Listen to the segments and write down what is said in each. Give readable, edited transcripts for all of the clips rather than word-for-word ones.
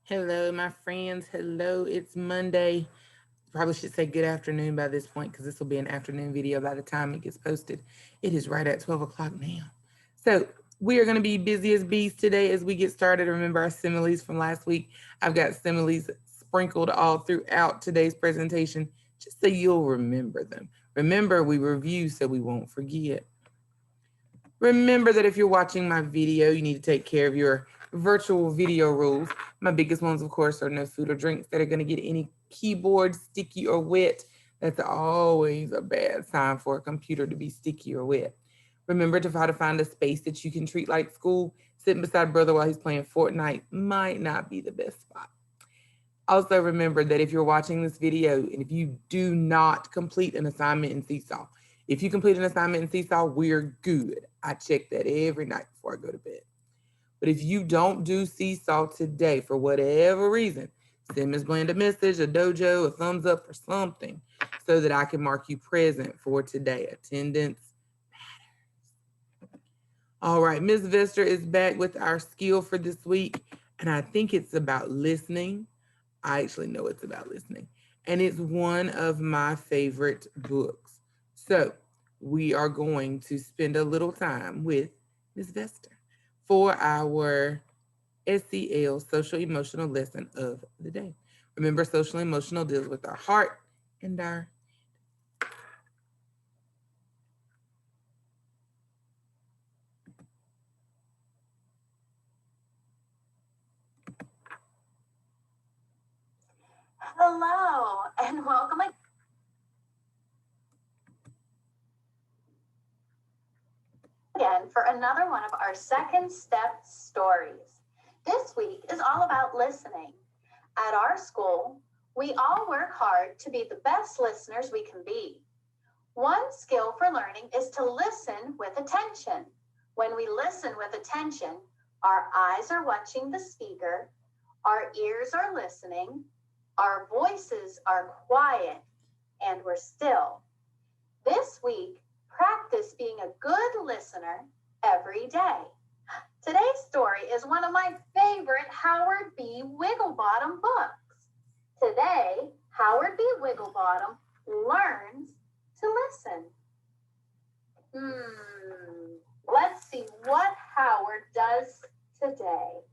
Hello, my friends. Hello, it's Monday. Probably should say good afternoon by this point because this will be an afternoon video by the time it gets posted. It is right at 12 o'clock now. So, we are going to be busy as bees today as we get started. Remember our similes from last week? I've got similes sprinkled all throughout today's presentation just so you'll remember them. Remember, we review so we won't forget. Remember that if you're watching my video, you need to take care of your virtual video rules. My biggest ones, of course, are no food or drinks that are going to get any keyboard sticky or wet. That's always a bad sign for a computer to be sticky or wet. Remember to try to find a space that you can treat like school. Sitting beside brother while he's playing Fortnite might not be the best spot. Also, remember that if you're watching this video and if you do not complete an assignment in Seesaw, if you complete an assignment in Seesaw, we're good. I check that every night before I go to bed. But if you don't do Seesaw today for whatever reason, send Ms. Bland a message, a dojo, a thumbs up, or something so that I can mark you present for today. Attendance. All right, Ms. Vester is back with our skill for this week, and I think it's about listening. I actually know it's about listening. And it's one of my favorite books. So we are going to spend a little time with Ms. Vester for our SEL social emotional lesson of the day. Remember, social emotional deals with our heart and our. Hello, and welcome again for another one of our second step stories. This week is all about listening. At our school, we all work hard to be the best listeners we can be. One skill for learning is to listen with attention. When we listen with attention, our eyes are watching the speaker, our ears are listening, our voices are quiet, and we're still. This week, practice being a good listener every day. Today's story is one of my favorite Howard B. Wigglebottom books. Today, Howard B. Wigglebottom learns to listen. Let's see what Howard does today.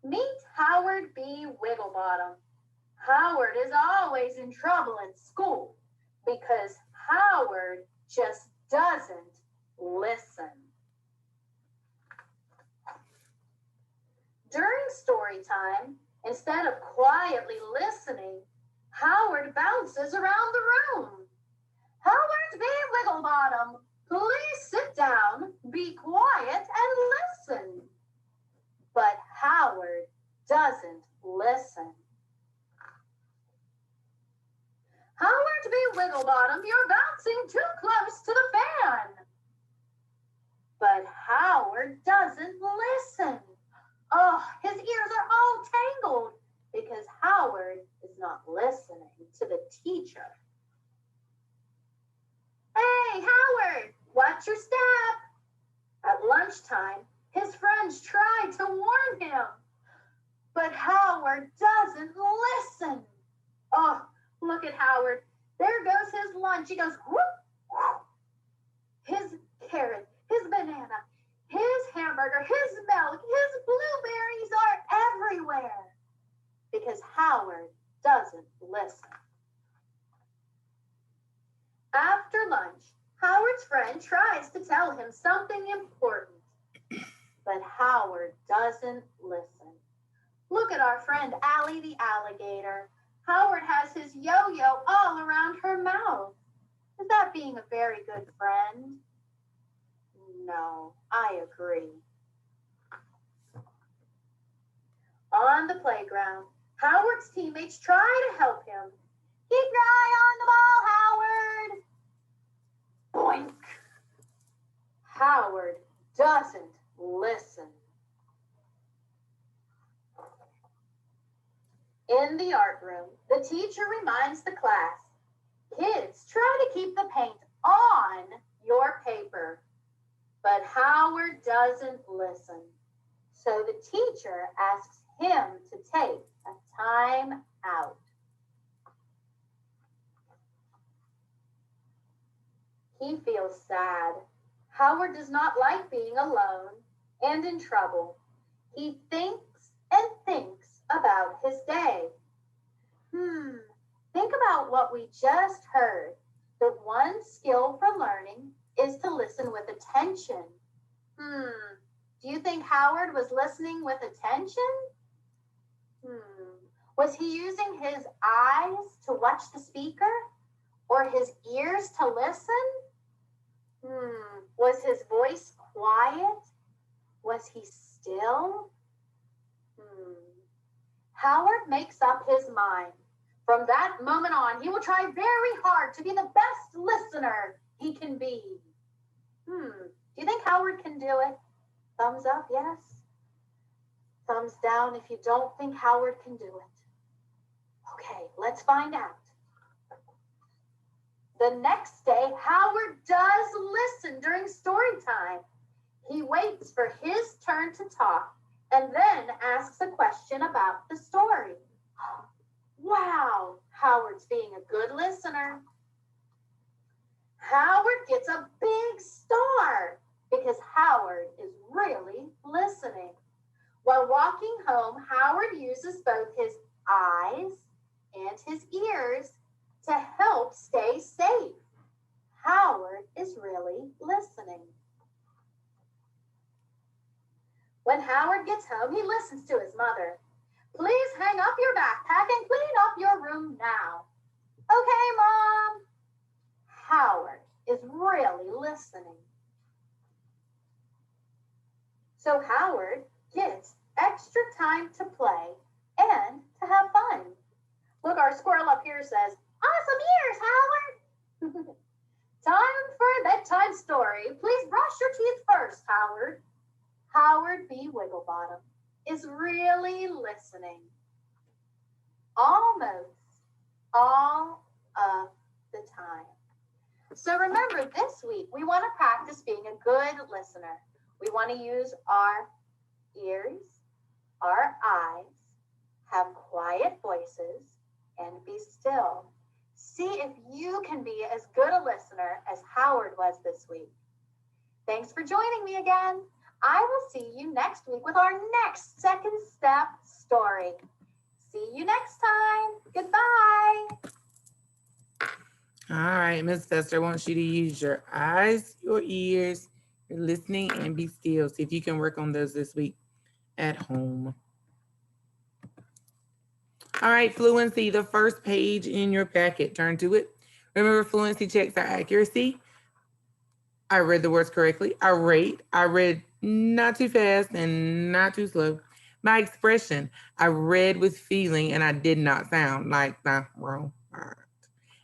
Meet Howard B. Wigglebottom. Howard is always in trouble in school because Howard just doesn't listen. During story time, instead of quietly listening, Howard bounces around the room. Howard B. Wigglebottom, please sit down, be quiet, and listen. But Howard doesn't listen. Howard B. Wigglebottom, you're bouncing too close to the fan. But Howard doesn't listen. Oh, his ears are all tangled because Howard is not listening to the teacher. Hey, Howard, watch your step. At lunchtime, his friends tried to warn him, but Howard doesn't listen. Oh, look at Howard. There goes his lunch. He goes, whoop, whoop. His carrot, his banana, his hamburger, his milk, his blueberries are everywhere because Howard doesn't listen. After lunch, Howard's friend tries to tell him something important, but Howard doesn't listen. Look at our friend Allie the alligator. Howard has his yo-yo all around her mouth. Is that being a very good friend? No, I agree. On the playground, Howard's teammates try to help him. Keep your eye on the ball, Howard. Boink. Howard doesn't listen. In the art room, the teacher reminds the class, kids, try to keep the paint on your paper. But Howard doesn't listen. So the teacher asks him to take a time out. He feels sad. Howard does not like being alone and in trouble. He thinks and thinks about his day. Think about what we just heard. The one skill for learning is to listen with attention. Do you think Howard was listening with attention? Was he using his eyes to watch the speaker or his ears to listen? Was his voice quiet? Was he still? Howard makes up his mind. From that moment on, he will try very hard to be the best listener he can be. Do you think Howard can do it? Thumbs up, yes. Thumbs down if you don't think Howard can do it. Okay, let's find out. The next day, Howard does listen during story time. He waits for his turn to talk and then asks a question about the story. Wow, Howard's being a good listener. Howard gets a big star because Howard is really listening. While walking home, Howard uses both his eyes and his ears to help stay safe. Howard is really listening. When Howard gets home, he listens to his mother. Please hang up your backpack and clean up your room now. Okay, Mom. Howard is really listening. So Howard gets extra time to play and to have fun. Look, our squirrel up here says, awesome ears, Howard. Time for a bedtime story. Please brush your teeth first, Howard. Howard B. Wigglebottom is really listening. Almost all of the time. So remember, this week, we want to practice being a good listener. We want to use our ears, our eyes, have quiet voices, and be still. See if you can be as good a listener as Howard was this week. Thanks for joining me again. I will see you next week with our next second step story. See you next time. Goodbye. All right, Ms. Fester wants you to use your eyes, your ears, your listening, and be still. See if you can work on those this week at home. All right, fluency, the first page in your packet. Turn to it. Remember, fluency checks our accuracy. I read the words correctly. I read not too fast and not too slow. My expression, I read with feeling and I did not sound like the wrong word.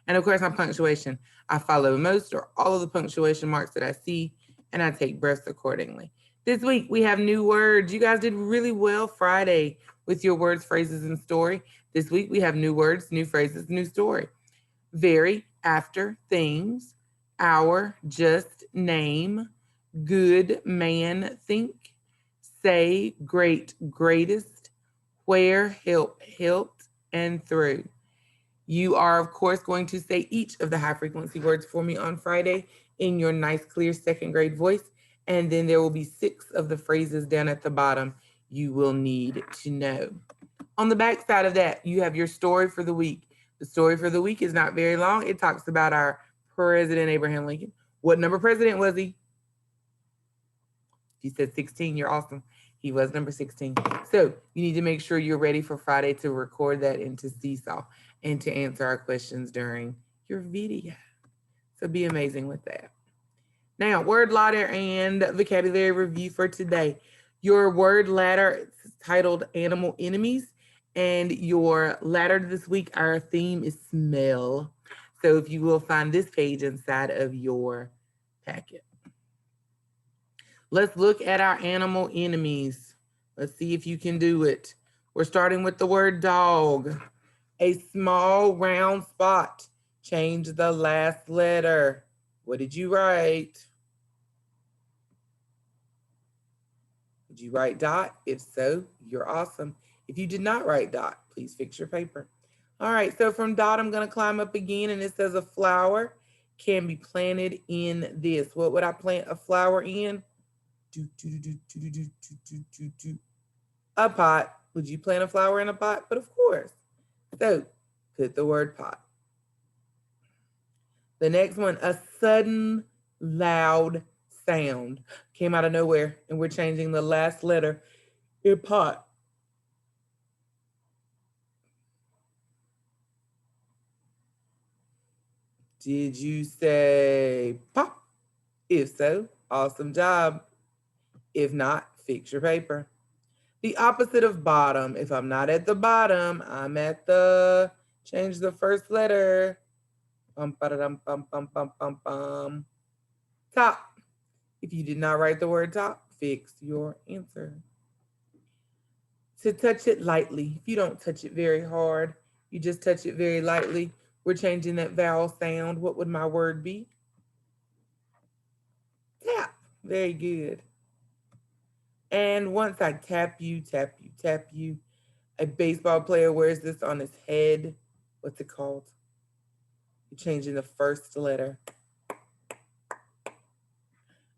And of course, my punctuation, I follow most or all of the punctuation marks that I see and I take breaths accordingly. This week, we have new words. You guys did really well Friday with your words, phrases, and story. This week, we have new words, new phrases, new story. Very, after, things, our, just, name, good, man, think, say, great, greatest, where, help, helped, and through. You are, of course, going to say each of the high frequency words for me on Friday in your nice, clear second grade voice. And then there will be 6 of the phrases down at the bottom you will need to know. On the back side of that, you have your story for the week. The story for the week is not very long. It talks about our President Abraham Lincoln. What number president was he? You said 16. You're awesome. He was number 16. So you need to make sure you're ready for Friday to record that into Seesaw and to answer our questions during your video. So be amazing with that. Now, word ladder and vocabulary review for today. Your word ladder is titled Animal Enemies, and your ladder this week, our theme is smell. So if you will find this page inside of your packet. Let's look at our animal enemies. Let's see if you can do it. We're starting with the word dog. A small round spot. Change the last letter. What did you write? Did you write dot? If so, you're awesome. If you did not write dot, please fix your paper. All right, so from dot, I'm gonna climb up again, and it says a flower can be planted in this. What would I plant a flower in? A pot. Would you plant a flower in a pot? But of course. So put the word pot. The next one, a sudden loud sound came out of nowhere, and we're changing the last letter in pot. Did you say pop? If so, awesome job. If not, fix your paper. The opposite of bottom. If I'm not at the bottom, I'm at the, change the first letter. Bum, ba-da-dum, bum, bum, bum, bum, bum. Top. If you did not write the word top, fix your answer. To touch it lightly. If you don't touch it very hard, you just touch it very lightly. We're changing that vowel sound. What would my word be? Tap. Very good. And once I tap you, tap you, tap you, a baseball player wears this on his head. What's it called? You're changing the first letter.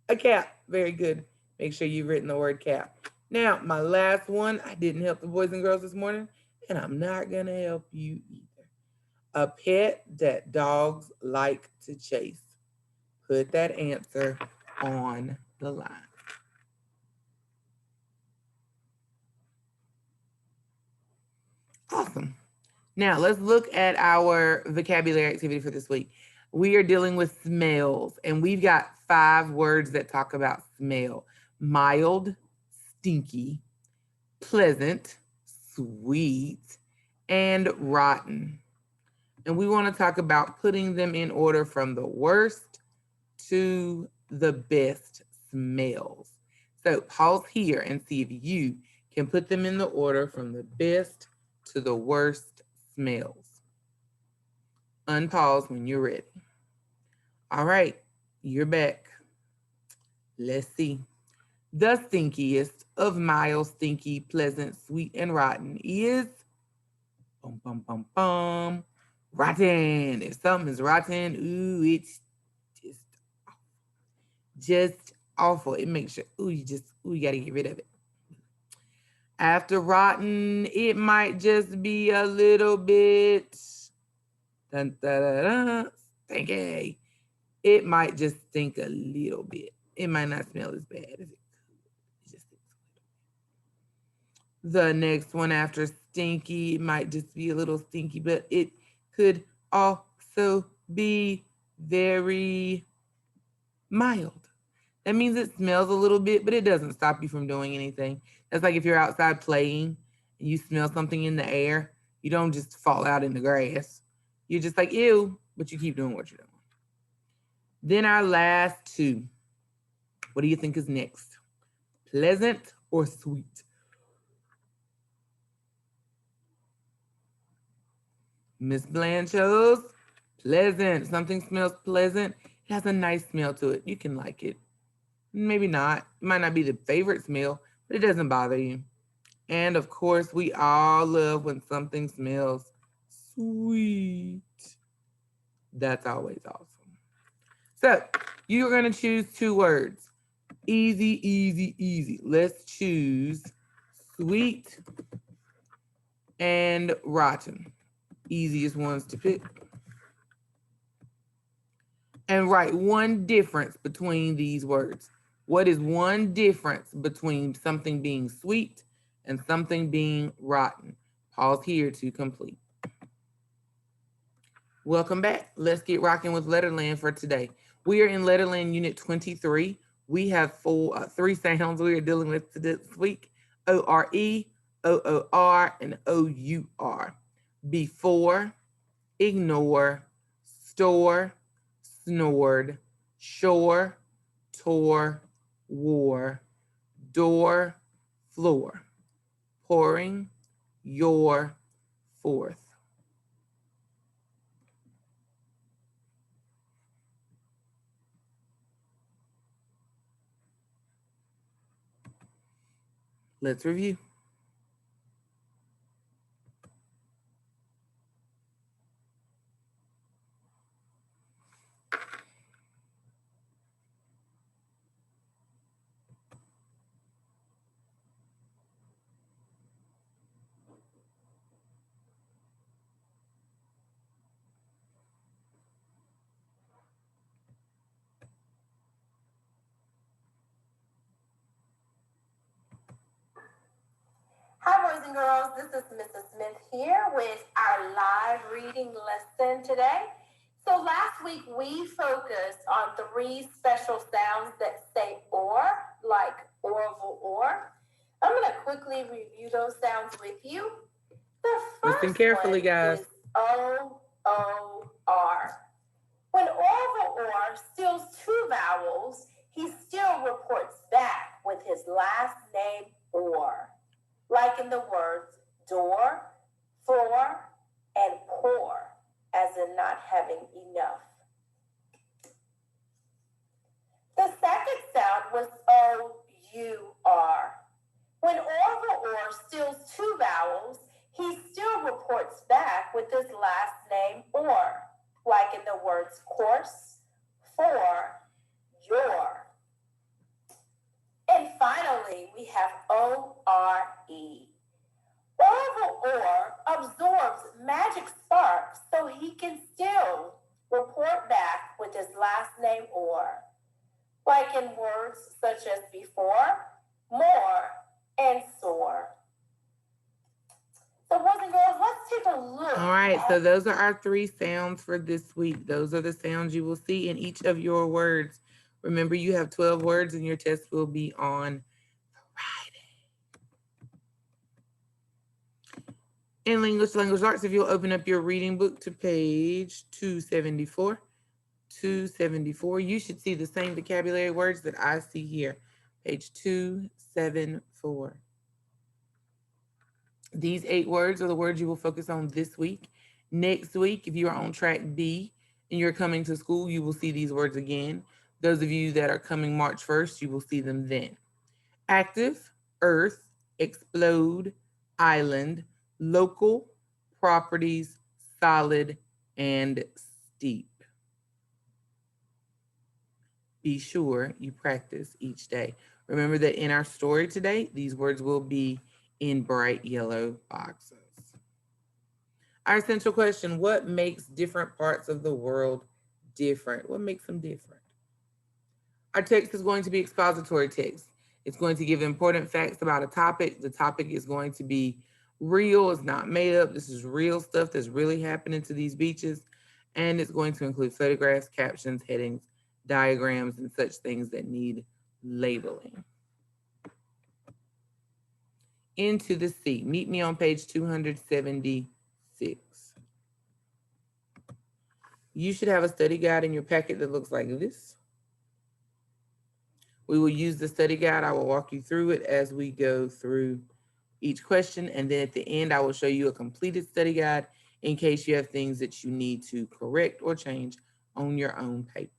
A cap. Very good. Make sure you've written the word cap. Now, my last one, I didn't help the boys and girls this morning, and I'm not going to help you either. A pet that dogs like to chase. Put that answer on the line. Awesome. Now, let's look at our vocabulary activity for this week. We are dealing with smells, and we've got 5 words that talk about smell. Mild, stinky, pleasant, sweet, and rotten. And we want to talk about putting them in order from the worst to the best smells. So pause here and see if you can put them in the order from the best to the worst smells. Unpause when you're ready. All right, you're back. Let's see. The stinkiest of mild, stinky, pleasant, sweet, and rotten is bum, bum, bum, bum, rotten. If something is rotten, ooh, it's just awful. It makes you, you gotta get rid of it. After rotten, it might just be a little bit stinky. It might just stink a little bit. It might not smell as bad as it could. It just stinks a little. The next one after stinky, it might just be a little stinky, but it could also be very mild. That means it smells a little bit, but it doesn't stop you from doing anything. That's like if you're outside playing and you smell something in the air, you don't just fall out in the grass. You're just like, ew, but you keep doing what you're doing. Then our last 2. What do you think is next? Pleasant or sweet? Miss Blanche chose pleasant. Something smells pleasant. It has a nice smell to it. You can like it. Maybe not. It might not be the favorite smell, but it doesn't bother you. And of course, we all love when something smells sweet. That's always awesome. So you're going to choose 2 words. Easy, easy, easy. Let's choose sweet and rotten. Easiest ones to pick. And write one difference between these words. What is one difference between something being sweet and something being rotten? Pause here to complete. Welcome back. Let's get rocking with Letterland for today. We are in Letterland Unit 23. We have 3 sounds we are dealing with this week. O-R-E, O-O-R, and O-U-R. Before, ignore, store, snored, shore, tore, wore, door, floor, pouring, your, forth. Let's review. and girls, this is Mrs. Smith here with our live reading lesson today. So last week we focused on 3 special sounds that say or, like Orville or. I'm going to quickly review those sounds with you. The first Listen carefully, one guys. is O-O-R. When Orville or steals 2 vowels, he still reports back with his last name or, like in the words door, for, and poor, as in not having enough. The second sound was O-U-R. When Orville or steals 2 vowels, he still reports back with his last name or, like in the words course, for, your. And finally, we have O-R-E. Orville or absorbs magic sparks so he can still report back with his last name or, like in words such as before, more, and sore. So boys and girls, let's take a look. All right, so those are our 3 sounds for this week. Those are the sounds you will see in each of your words. Remember, you have 12 words and your test will be on Friday. In English Language Arts, if you'll open up your reading book to page 274, you should see the same vocabulary words that I see here, page 274. These 8 words are the words you will focus on this week. Next week, if you are on track B and you're coming to school, you will see these words again. Those of you that are coming March 1st, you will see them then. Active, earth, explode, island, local, properties, solid, and steep. Be sure you practice each day. Remember that in our story today, these words will be in bright yellow boxes. Our essential question: what makes different parts of the world different? What makes them different? Our text is going to be expository text. It's going to give important facts about a topic. The topic is going to be real, it's not made up. This is real stuff that's really happening to these beaches. And it's going to include photographs, captions, headings, diagrams, and such things that need labeling. Into the Sea. Meet me on page 276. You should have a study guide in your packet that looks like this. We will use the study guide. I will walk you through it as we go through each question. And then at the end, I will show you a completed study guide in case you have things that you need to correct or change on your own paper.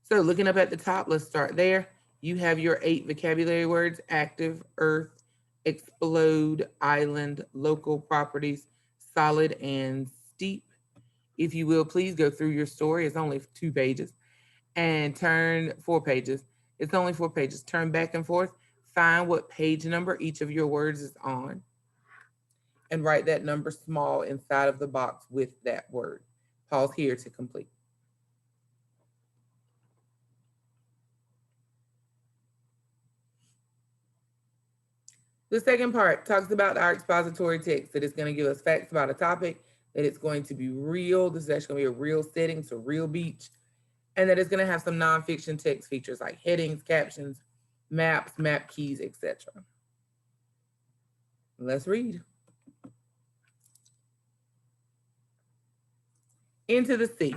So looking up at the top, let's start there. You have your 8 vocabulary words: active, earth, explode, island, local, properties, solid, and steep. If you will, please go through your story. It's only 2 pages. And turn 4 pages. It's only 4 pages. Turn back and forth. Find what page number each of your words is on. And write that number small inside of the box with that word. Pause here to complete. The second part talks about our expository text, that it's going to give us facts about a topic, that it's going to be real. This is actually going to be a real setting, so real beach. And that it's going to have some nonfiction text features like headings, captions, maps, map keys, etc. Let's read. Into the Sea.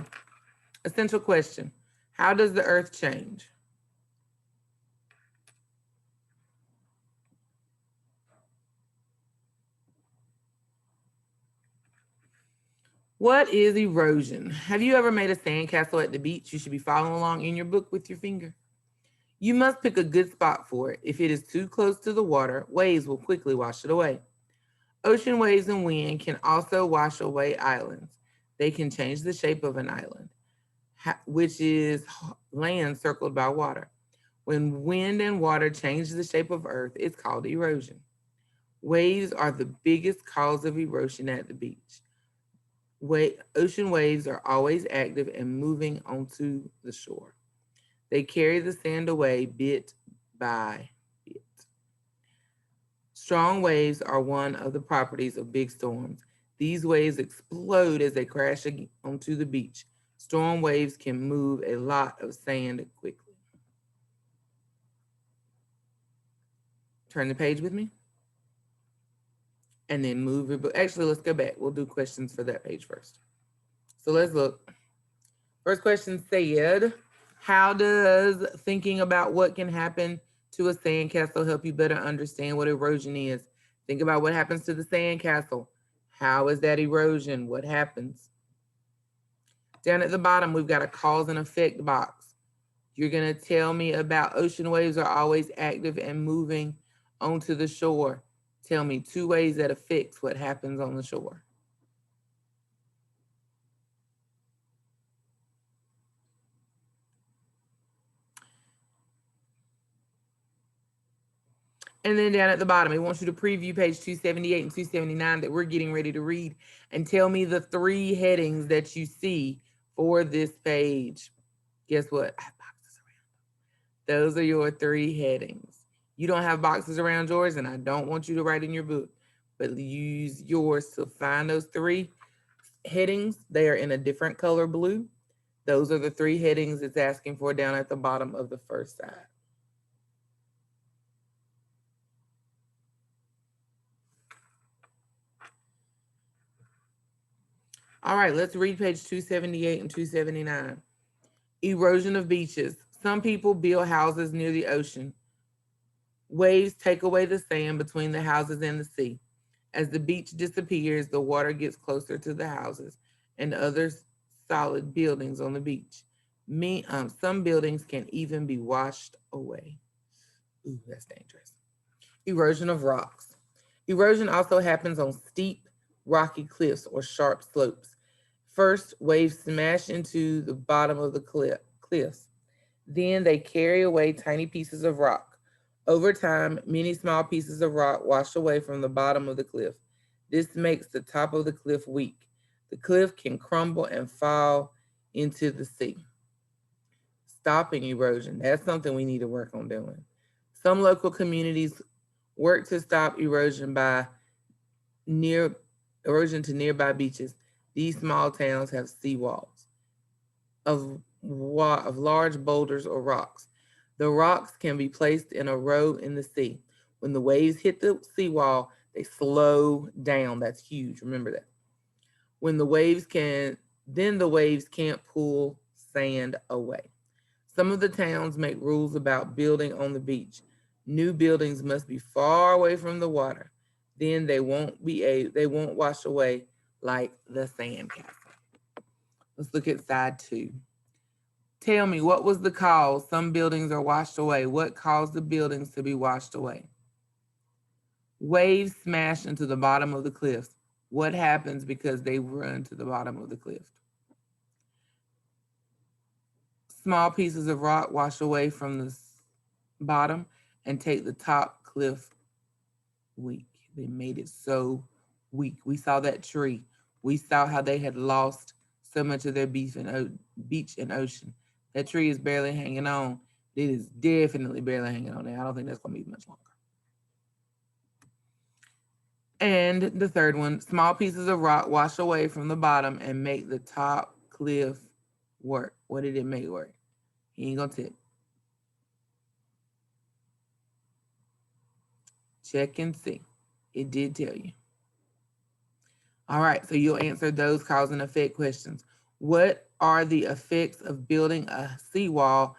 Essential question: how does the earth change? What is erosion? Have you ever made a sandcastle at the beach? You should be following along in your book with your finger. You must pick a good spot for it. If it is too close to the water, waves will quickly wash it away. Ocean waves and wind can also wash away islands. They can change the shape of an island, which is land circled by water. When wind and water change the shape of earth, it's called erosion. Waves are the biggest cause of erosion at the beach. Ocean waves are always active and moving onto the shore. They carry the sand away bit by bit. Strong waves are one of the properties of big storms. These waves explode as they crash onto the beach. Storm waves can move a lot of sand quickly. Turn the page with me. And then move your book. Actually, let's go back. We'll do questions for that page first. So let's look. First question said, how does thinking about what can happen to a sandcastle help you better understand what erosion is? Think about what happens to the sandcastle. How is that erosion? What happens? Down at the bottom, we've got a cause and effect box. You're going to tell me about ocean waves are always active and moving onto the shore. Tell me 2 ways that affects what happens on the shore. And then down at the bottom, it wants you to preview page 278 and 279 that we're getting ready to read and tell me the 3 headings that you see for this page. Guess what? I have boxes around them. Those are your 3 headings. You don't have boxes around yours, and I don't want you to write in your book, but use yours to find those 3 headings. They are in a different color blue. Those are the 3 headings it's asking for down at the bottom of the first side. All right, let's read page 278 and 279. Erosion of beaches. Some people build houses near the ocean. Waves take away the sand between the houses and the sea. As the beach disappears, the water gets closer to the houses and other solid buildings on the beach. Some buildings can even be washed away. Ooh, that's dangerous. Erosion of rocks. Erosion also happens on steep, rocky cliffs or sharp slopes. First, waves smash into the bottom of the cliffs. Then they carry away tiny pieces of rock. Over time, many small pieces of rock wash away from the bottom of the cliff. This makes the top of the cliff weak. The cliff can crumble and fall into the sea. Stopping erosion. That's something we need to work on doing. Some local communities work to stop erosion to nearby beaches. These small towns have seawalls of large boulders or rocks. The rocks can be placed in a row in the sea. When the waves hit the seawall, they slow down. That's huge. Remember that. The waves can't pull sand away. Some of the towns make rules about building on the beach. New buildings must be far away from the water. Then they won't wash away like the sandcastle. Let's look at side 2. Tell me, what was the cause? Some buildings are washed away. What caused the buildings to be washed away? Waves smash into the bottom of the cliffs. What happens because they run to the bottom of the cliff? Small pieces of rock wash away from the bottom and take the top cliff weak. They made it so weak. We saw that tree. We saw how they had lost so much of their beach and ocean. That tree is barely hanging on. It is definitely barely hanging on there. I don't think that's going to be much longer. And the third one, small pieces of rock wash away from the bottom and make the top cliff work. What did it make work? He ain't going to tip. Check and see. It did tell you. All right, so you'll answer those cause and effect questions. What are the effects of building a seawall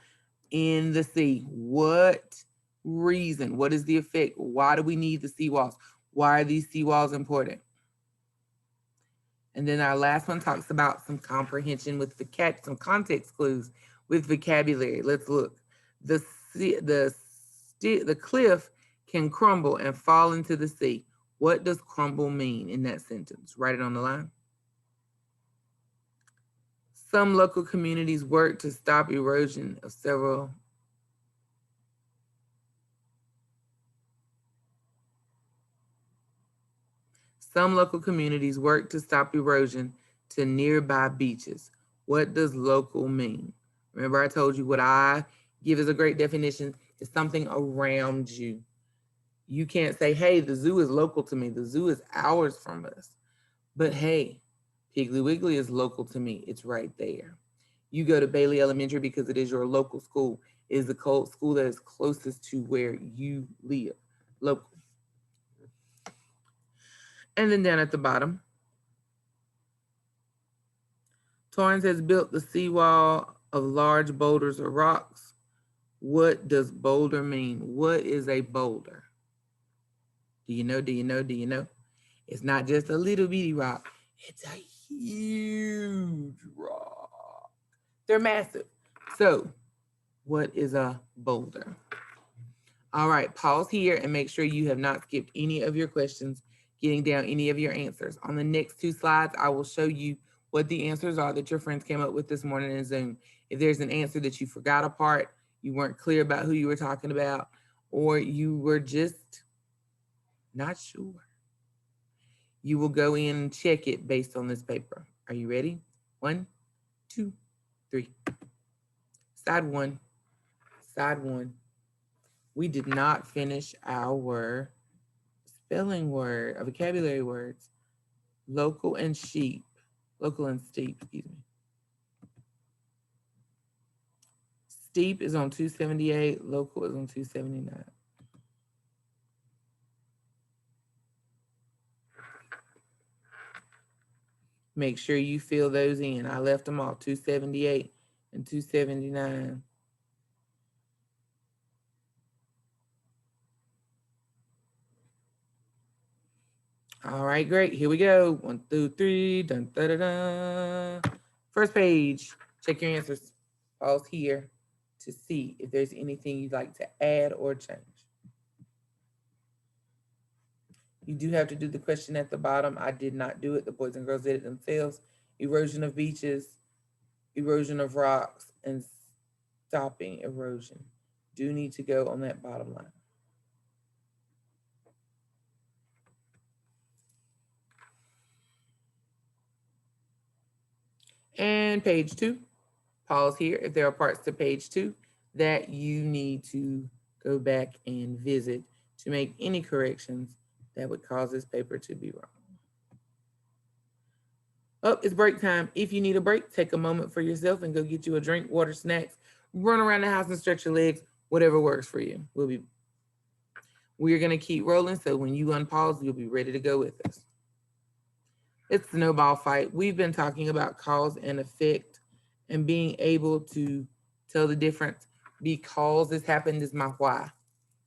in the sea? What reason? What is the effect? Why do we need the seawalls? Why are these seawalls important? And then our last one talks about some comprehension with some context clues with vocabulary. Let's look. The cliff can crumble and fall into the sea. What does crumble mean in that sentence? Write it on the line. Some local communities work to stop erosion of several. Some local communities work to stop erosion to nearby beaches. What does local mean? Remember, I told you what I give as a great definition is something around you. You can't say, hey, the zoo is local to me. The zoo is hours from us. But hey, Piggly Wiggly is local to me. It's right there. You go to Bailey Elementary because it is your local school. It is the school that is closest to where you live, local. And then down at the bottom, Torrance has built the seawall of large boulders or rocks. What does boulder mean? What is a boulder? Do you know? Do you know? Do you know? It's not just a little bitty rock. It's a huge rock. They're massive. So, what is a boulder? All right, pause here and make sure you have not skipped any of your questions, getting down any of your answers. On the next 2 slides, I will show you what the answers are that your friends came up with this morning in Zoom. If there's an answer that you forgot a part, you weren't clear about who you were talking about, or you were just not sure, you will go in and check it based on this paper. Are you ready? 1, 2, 3. Side 1, side 1. We did not finish our spelling word, vocabulary words. Local and sheep. Local and steep, excuse me. Steep is on 278. Local is on 279. Make sure you fill those in. I left them all, 278 and 279. All right, great. Here we go. 1, 2, 3. Dun, da, da, da. First page. Check your answers. Pause here to see if there's anything you'd like to add or change. You do have to do the question at the bottom. I did not do it. The boys and girls did it themselves. Erosion of beaches, erosion of rocks, and stopping erosion do need to go on that bottom line. And page 2, pause here if there are parts to page 2 that you need to go back and visit to make any corrections that would cause this paper to be wrong. Oh, it's break time. If you need a break, take a moment for yourself and go get you a drink, water, snacks, run around the house and stretch your legs, whatever works for you. We're gonna keep rolling, so when you unpause, you'll be ready to go with us. It's snowball fight. We've been talking about cause and effect and being able to tell the difference. Because this happened is my why.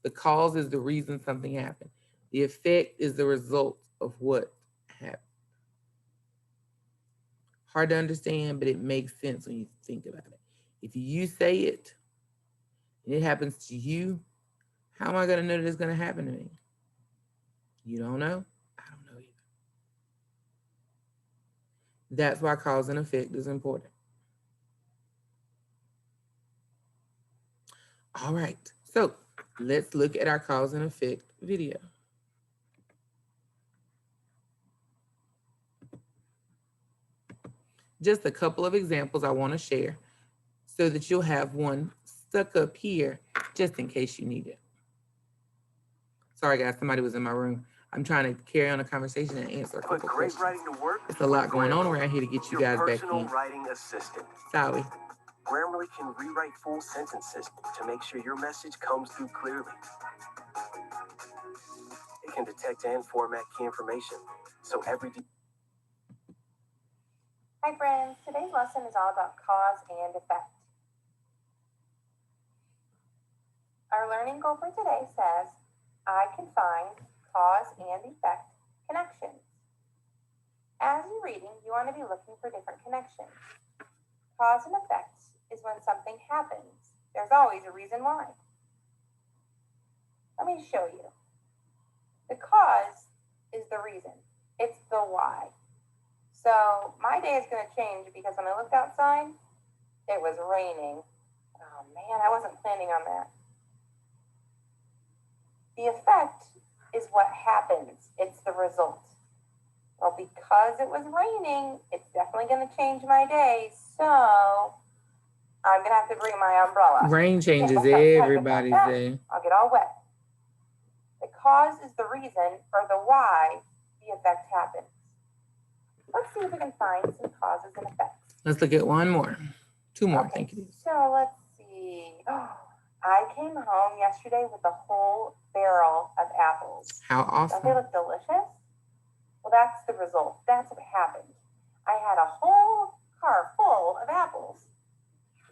The cause is the reason something happened. The effect is the result of what happened. Hard to understand, but it makes sense when you think about it. If you say it and it happens to you, how am I going to know that it's going to happen to me? You don't know? I don't know either. That's why cause and effect is important. All right, so let's look at our cause and effect video. Just a couple of examples I want to share so that you'll have one stuck up here just in case you need it. Sorry guys, somebody was in my room. I'm trying to carry on a conversation and answer a couple questions. It's a lot going on around here to get you guys back in. Writing assistant. Sorry. Grammarly can rewrite full sentences to make sure your message comes through clearly. It can detect and format key information, so every... Hi friends, today's lesson is all about cause and effect. Our learning goal for today says, I can find cause and effect connections. As you're reading, you want to be looking for different connections. Cause and effect is when something happens. There's always a reason why. Let me show you. The cause is the reason. It's the why. So my day is going to change because when I looked outside, it was raining. Oh man, I wasn't planning on that. The effect is what happens. It's the result. Well, because it was raining, it's definitely going to change my day. So I'm going to have to bring my umbrella. Rain changes everybody's day. I'll get all wet. The cause is the reason or the why the effect happens. Let's see if we can find some causes and effects. Let's look at one more. Two more, I Okay, think it is. so let's see. Oh, I came home yesterday with a whole barrel of apples. How Don't they awesome. look delicious? Well, that's the result. That's what happened. I had a whole car full of apples.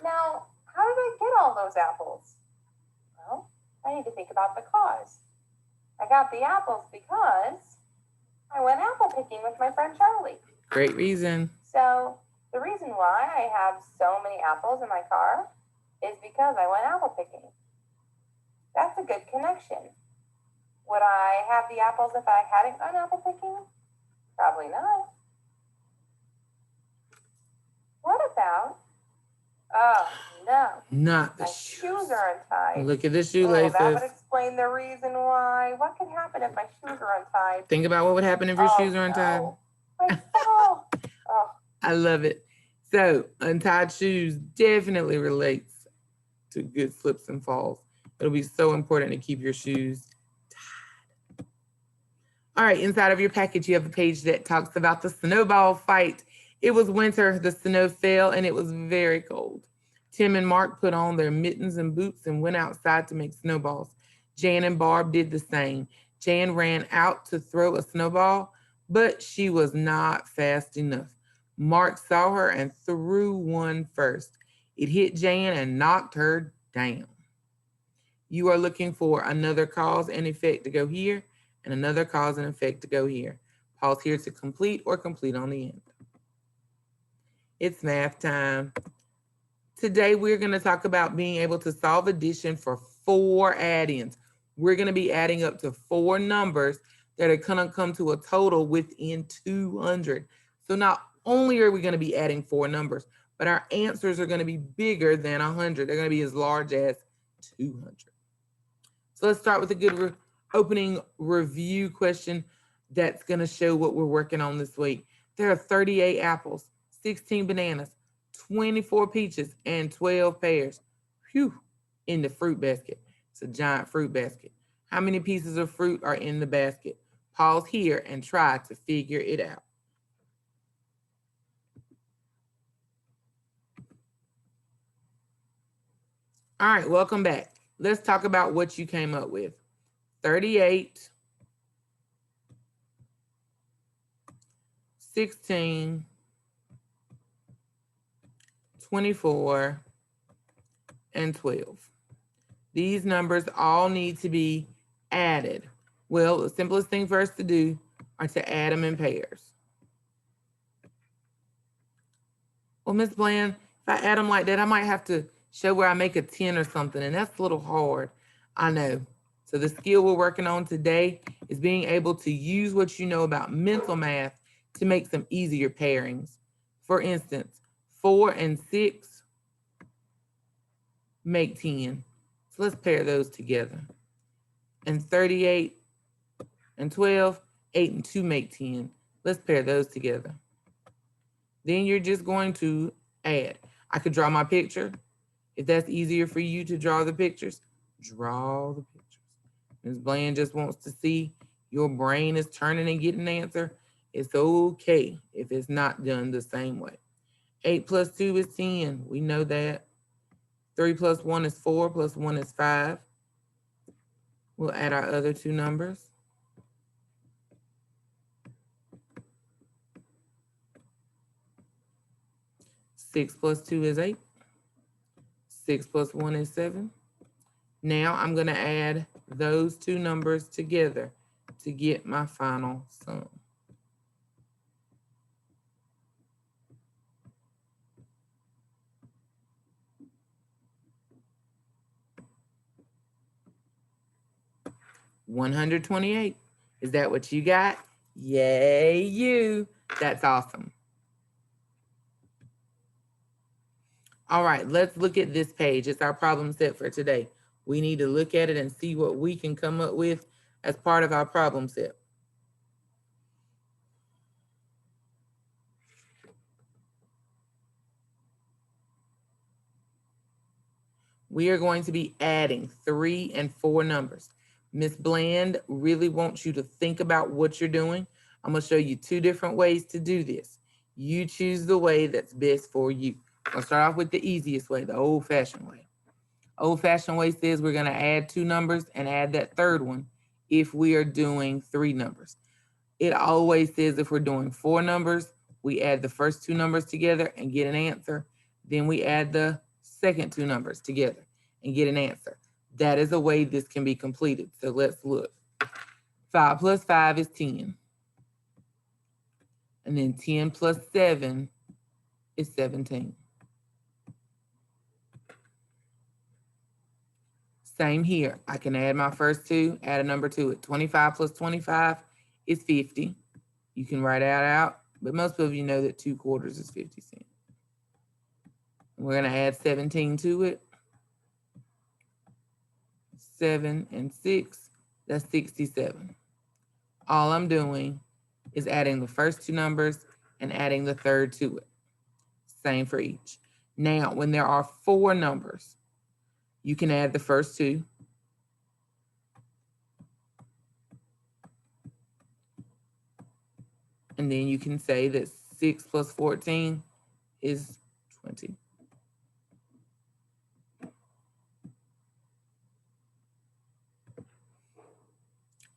Now, how did I get all those apples? Well, I need to think about the cause. I got the apples because I went apple picking with my friend Charlie. Great reason. So the reason why I have so many apples in my car is because I went apple picking. That's a good connection. Would I have the apples if I hadn't gone apple picking? Probably not. What about, oh no, Not the my shoes. shoes are untied. Look at the Oh, shoelaces. that would explain the reason why. What could happen if my shoes are untied? Think about what would happen if your Oh, shoes are untied. no. I fall. Oh, I love it. So untied shoes definitely relates to good slips and falls. It'll be so important to keep your shoes tied. All right, inside of your package, you have a page that talks about the snowball fight. It was winter, the snow fell, and it was very cold. Tim and Mark put on their mittens and boots and went outside to make snowballs. Jan and Barb did the same. Jan ran out to throw a snowball, but she was not fast enough. Mark saw her and threw one first. It hit Jan and knocked her down. You are looking for another cause and effect to go here and another cause and effect to go here. Pause here to complete or complete on the end. It's math time. Today, we're going to talk about being able to solve addition for 4 add-ins. We're going to be adding up to 4 numbers that are going to come to a total within 200. So not only are we going to be adding 4 numbers, but our answers are going to be bigger than 100. They're going to be as large as 200. So let's start with a good opening review question that's going to show what we're working on this week. There are 38 apples, 16 bananas, 24 peaches, and 12 pears. Phew, in the fruit basket. It's a giant fruit basket. How many pieces of fruit are in the basket? Pause here and try to figure it out. All right, welcome back. Let's talk about what you came up with. 38, 16, 24, and 12. These numbers all need to be added. Well, the simplest thing for us to do are to add them in pairs. Well, Miss Bland, if I add them like that, I might have to show where I make a 10 or something, and that's a little hard. I know. So the skill we're working on today is being able to use what you know about mental math to make some easier pairings. For instance, 4 and 6 make 10. So let's pair those together. And 38 and 12, 8 and 2 make 10. Let's pair those together. Then you're just going to add. I could draw my picture. If that's easier for you to draw the pictures, draw the pictures. Ms. Bland just wants to see your brain is turning and getting an answer. It's okay if it's not done the same way. 8 plus 2 is 10. We know that. 3 plus 1 is 4, plus 1 is 5. We'll add our other 2 numbers. 6 plus 2 is 8. 6 plus 1 is 7. Now I'm going to add those 2 numbers together to get my final sum. $128. Is that what you got? Yay, you. That's awesome. All right, let's look at this page. It's our problem set for today. We need to look at it and see what we can come up with as part of our problem set. We are going to be adding 3 and 4 numbers. Miss Bland really wants you to think about what you're doing. I'm gonna show you 2 different ways to do this. You choose the way that's best for you. I'll start off with the easiest way, the old-fashioned way. Old-fashioned way says we're gonna add 2 numbers and add that third one if we are doing 3 numbers. It always says if we're doing 4 numbers, we add the first 2 numbers together and get an answer. Then we add the second 2 numbers together and get an answer. That is a way this can be completed. So let's look. 5 plus 5 is 10. And then 10 plus 7 is 17. Same here. I can add my first 2, add a number to it. 25 plus 25 is 50. You can write that out, but most of you know that 2 quarters is 50 cents. We're going to add 17 to it. 7 and 6, that's 67. All I'm doing is adding the first 2 numbers and adding the third to it. Same for each. Now, when there are 4 numbers, you can add the first 2. And then you can say that 6 plus 14 is 20.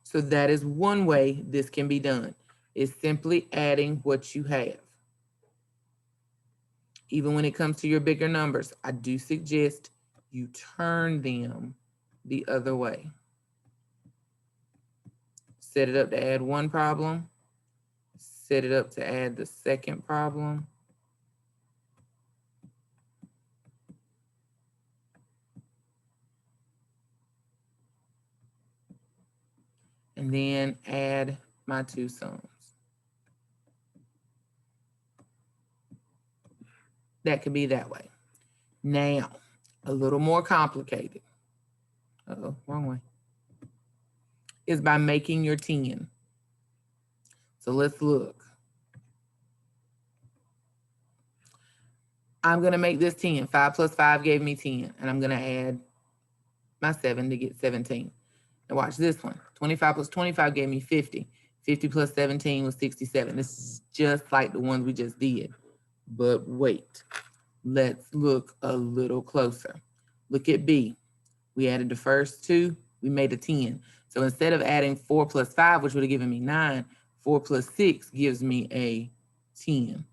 So that is one way this can be done, is simply adding what you have. Even when it comes to your bigger numbers, I do suggest you turn them the other way. Set it up to add one problem, set it up to add the second problem. And then add my 2 sums. That could be that way. Now, a little more complicated. Uh-oh, wrong way. Is by making your 10. So let's look. I'm going to make this 10. 5 plus 5 gave me 10. And I'm going to add my 7 to get 17. Now watch this one. 25 plus 25 gave me 50. 50 plus 17 was 67. This is just like the ones we just did. But wait, let's look a little closer. Look at B. We added the first 2, we made a 10. So instead of adding 4 plus 5, which would have given me 9, 4 plus 6 gives me a 10.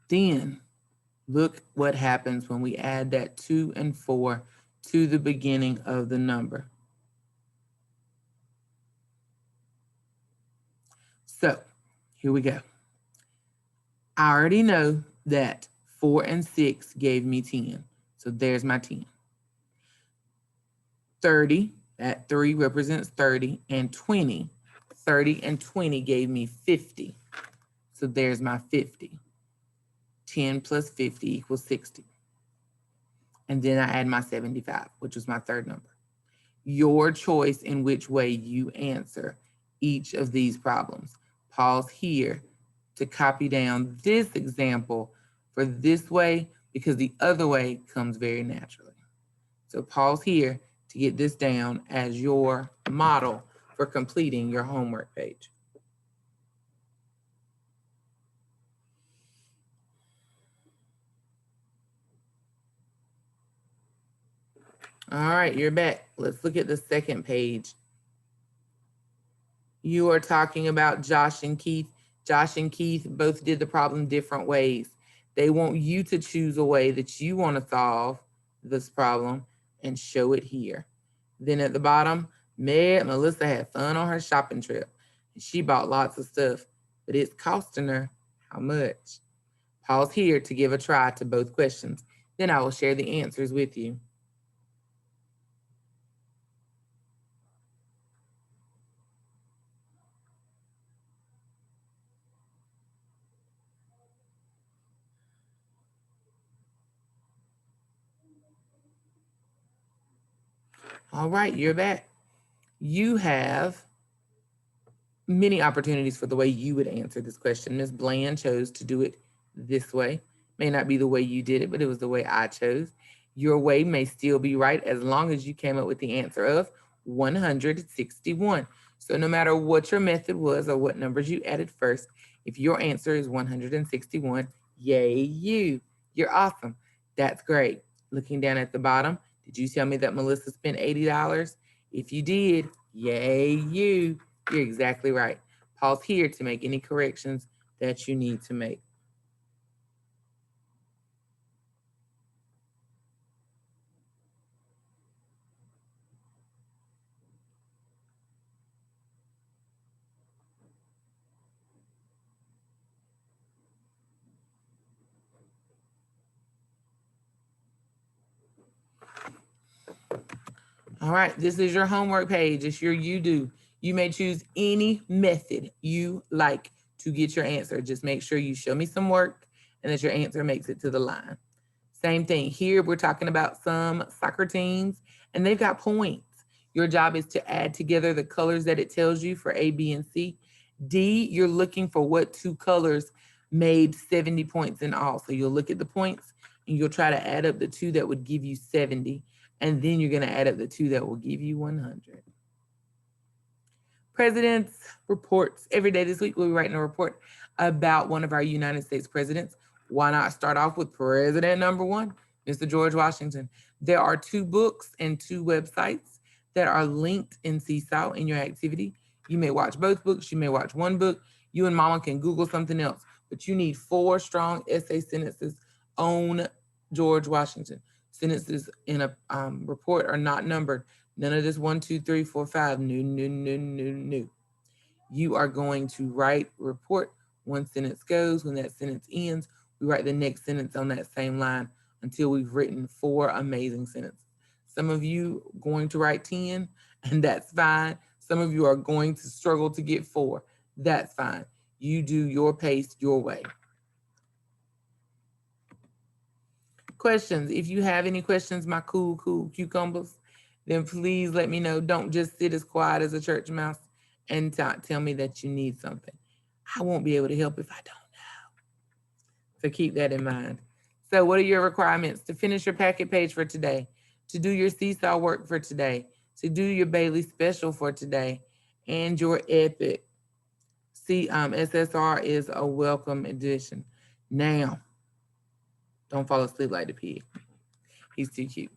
Then look what happens when we add that 2 and 4 to the beginning of the number. So here we go. I already know that 4 and 6 gave me 10. So there's my 10. 30, that 3 represents 30, and 20. 30 and 20 gave me 50. So there's my 50. 10 plus 50 equals 60. And then I add my 75, which was my third number. Your choice in which way you answer each of these problems. Pause here to copy down this example for this way, because the other way comes very naturally. So pause here to get this down as your model for completing your homework page. All right, you're back. Let's look at the second page. You are talking about Josh and Keith. Josh and Keith both did the problem different ways. They want you to choose a way that you want to solve this problem and show it here. Then at the bottom, Melissa had fun on her shopping trip. She bought lots of stuff, but it's costing her how much? Pause here to give a try to both questions. Then I will share the answers with you. All right, you're back. You have many opportunities for the way you would answer this question. Ms. Bland chose to do it this way. May not be the way you did it, but it was the way I chose. Your way may still be right as long as you came up with the answer of 161. So no matter what your method was or what numbers you added first, if your answer is 161, yay you. You're awesome. That's great. Looking down at the bottom, did you tell me that Melissa spent $80? If you did, yay you. You're exactly right. Pause here to make any corrections that you need to make. All right, this is your homework page. It's your you do. You may choose any method you like to get your answer. Just make sure you show me some work and that your answer makes it to the line. Same thing here. We're talking about some soccer teams and they've got points. Your job is to add together the colors that it tells you for A, B, and C. D, you're looking for what two colors made 70 points in all. So you'll look at the points and you'll try to add up the two that would give you 70. And then you're going to add up the two that will give you 100. President's reports. Every day this week, we'll be writing a report about one of our United States presidents. Why not start off with President number one, Mr. George Washington? There are 2 books and 2 websites that are linked in Seesaw in your activity. You may watch both books. You may watch one book. You and mama can Google something else, but you need 4 strong essay sentences on George Washington. Sentences in a report are not numbered. None of this 1, 2, 3, 4, 5. No. You are going to write report. One sentence goes. When that sentence ends, we write the next sentence on that same line until we've written 4 amazing sentences. Some of you are going to write 10, and that's fine. Some of you are going to struggle to get 4. That's fine. You do your pace, your way. Questions. If you have any questions, my cool cucumbers, then please let me know. Don't just sit as quiet as a church mouse and tell me that you need something. I won't be able to help if I don't know. So keep that in mind. So what are your requirements? To finish your packet page for today, to do your Seesaw work for today, to do your Bailey special for today, and your epic. SSR is a welcome addition. Now, don't fall asleep like the pig. He's too cute.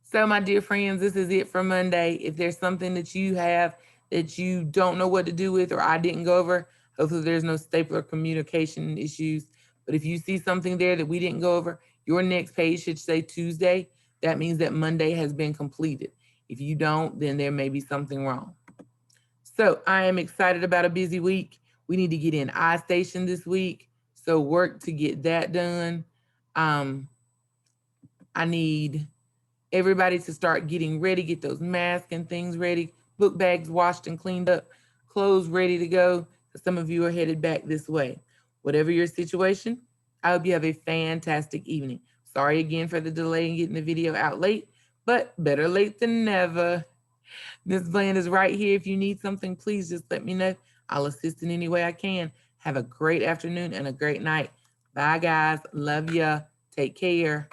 So my dear friends, this is it for Monday. If there's something that you have that you don't know what to do with or I didn't go over, hopefully there's no stapler communication issues. But if you see something there that we didn't go over, your next page should say Tuesday. That means that Monday has been completed. If you don't, then there may be something wrong. So I am excited about a busy week. We need to get in iStation this week. So work to get that done. I need everybody to start getting ready, get those masks and things ready, book bags washed and cleaned up, clothes ready to go. Some of you are headed back this way. Whatever your situation, I hope you have a fantastic evening. Sorry again for the delay in getting the video out late, but better late than never. Miss Bland is right here. If you need something, please just let me know. I'll assist in any way I can. Have a great afternoon and a great night. Bye, guys. Love ya. Take care.